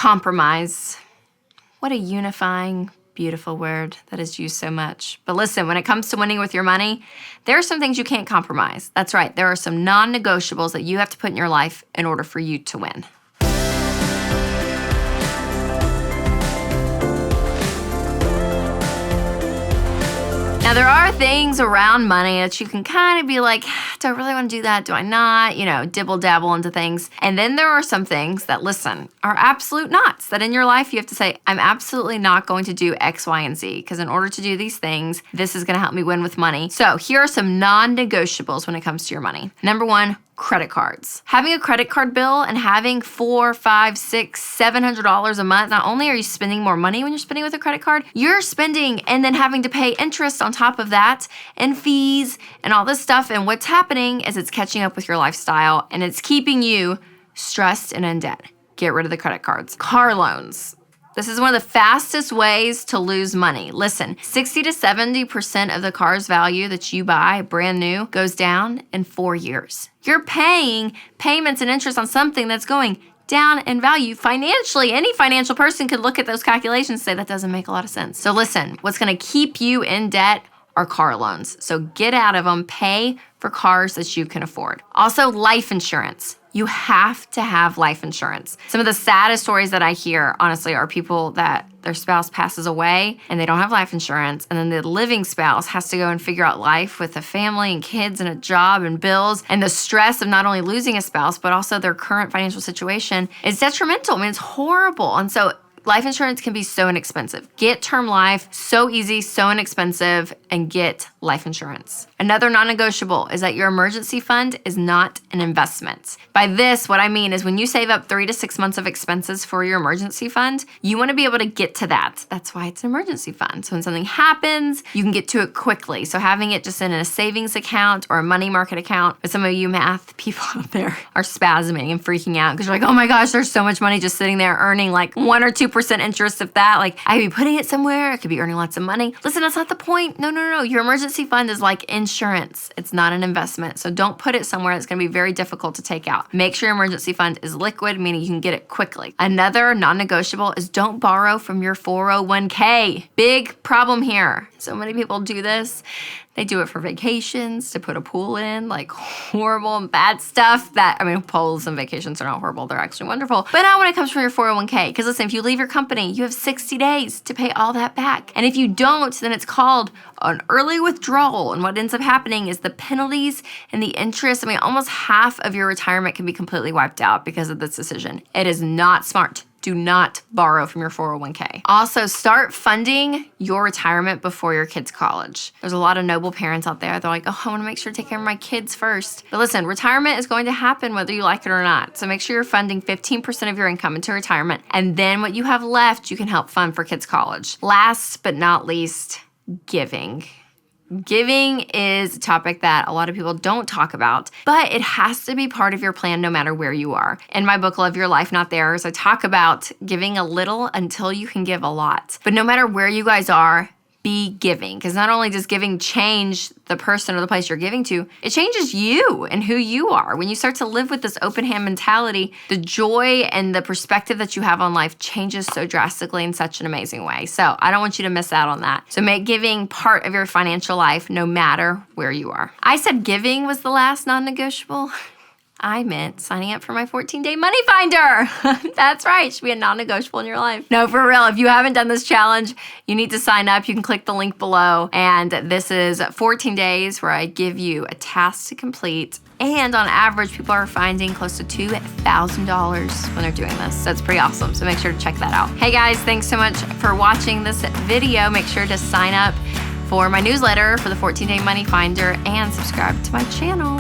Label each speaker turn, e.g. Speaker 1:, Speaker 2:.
Speaker 1: Compromise. What a unifying, beautiful word that is used so much. But listen, when it comes to winning with your money, there are some things you can't compromise. That's right. There are some non-negotiables that you have to put in your life in order for you to win. Now, there are things around money that you can kind of be like, do I really want to do that? Do I not? You know, dibble-dabble into things. And then there are some things that, listen, are absolute nots that in your life you have to say, I'm absolutely not going to do X, Y, and Z, because in order to do these things, this is going to help me win with money. So here are some non-negotiables when it comes to your money. Number one, credit cards. Having a credit card bill and having $400, $500, $600, $700 a month, not only are you spending more money when you're spending with a credit card, you're spending and then having to pay interest on top of that and fees and all this stuff. And what's happening is it's catching up with your lifestyle and it's keeping you stressed and in debt. Get rid of the credit cards. Car loans. This is one of the fastest ways to lose money. Listen, 60 to 70% of the car's value that you buy brand new goes down in 4 years. You're paying payments and interest on something that's going down in value financially. Any financial person could look at those calculations and say that doesn't make a lot of sense. So listen, what's gonna keep you in debt are car loans. So get out of them, pay for cars that you can afford. Also, life insurance. You have to have life insurance. Some of the saddest stories that I hear, honestly, are people that their spouse passes away and they don't have life insurance, and then the living spouse has to go and figure out life with a family and kids and a job and bills, and the stress of not only losing a spouse, but also their current financial situation is detrimental. I mean, it's horrible. And so life insurance can be so inexpensive. Get term life, so easy, so inexpensive, and get life insurance. Another non-negotiable is that your emergency fund is not an investment. By this, what I mean is when you save up 3 to 6 months of expenses for your emergency fund, you want to be able to get to that. That's why it's an emergency fund. So when something happens, you can get to it quickly. So having it just in a savings account or a money market account, but some of you math people out there are spasming and freaking out because you're like, oh my gosh, there's so much money just sitting there earning like 1 or 2% interest of that. Like I could be putting it somewhere. I could be earning lots of money. Listen, that's not the point. No. Your emergency fund is like insurance. It's not an investment. So don't put it somewhere that's going to be very difficult to take out. Make sure your emergency fund is liquid, meaning you can get it quickly. Another non-negotiable is don't borrow from your 401k. Big problem here. So many people do this. They do it for vacations, to put a pool in, like horrible and bad stuff that, I mean, pools and vacations are not horrible. They're actually wonderful. But not when it comes from your 401k. Because listen, if you leave your company, you have 60 days to pay all that back. And if you don't, then it's called an early withdrawal. And what ends up happening is the penalties and the interest, I mean, almost half of your retirement can be completely wiped out because of this decision. It is not smart. Do not borrow from your 401k. Also, start funding your retirement before your kids' college. There's a lot of noble parents out there. They're like, oh, I want to make sure to take care of my kids first. But listen, retirement is going to happen whether you like it or not. So make sure you're funding 15% of your income into retirement. And then what you have left, you can help fund for kids' college. Last but not least, giving. Giving is a topic that a lot of people don't talk about, but it has to be part of your plan no matter where you are. In my book, Love Your Life, Not Theirs, I talk about giving a little until you can give a lot. But no matter where you guys are, be giving. Because not only does giving change the person or the place you're giving to, it changes you and who you are. When you start to live with this open hand mentality, the joy and the perspective that you have on life changes so drastically in such an amazing way. So I don't want you to miss out on that. So make giving part of your financial life no matter where you are. I said giving was the last non-negotiable. I meant signing up for my 14-day money finder. That's right. It should be a non-negotiable in your life. No, for real. If you haven't done this challenge, you need to sign up. You can click the link below. And this is 14 days where I give you a task to complete. And on average, people are finding close to $2,000 when they're doing this. So it's pretty awesome. So make sure to check that out. Hey guys, thanks so much for watching this video. Make sure to sign up for my newsletter for the 14-day money finder and subscribe to my channel.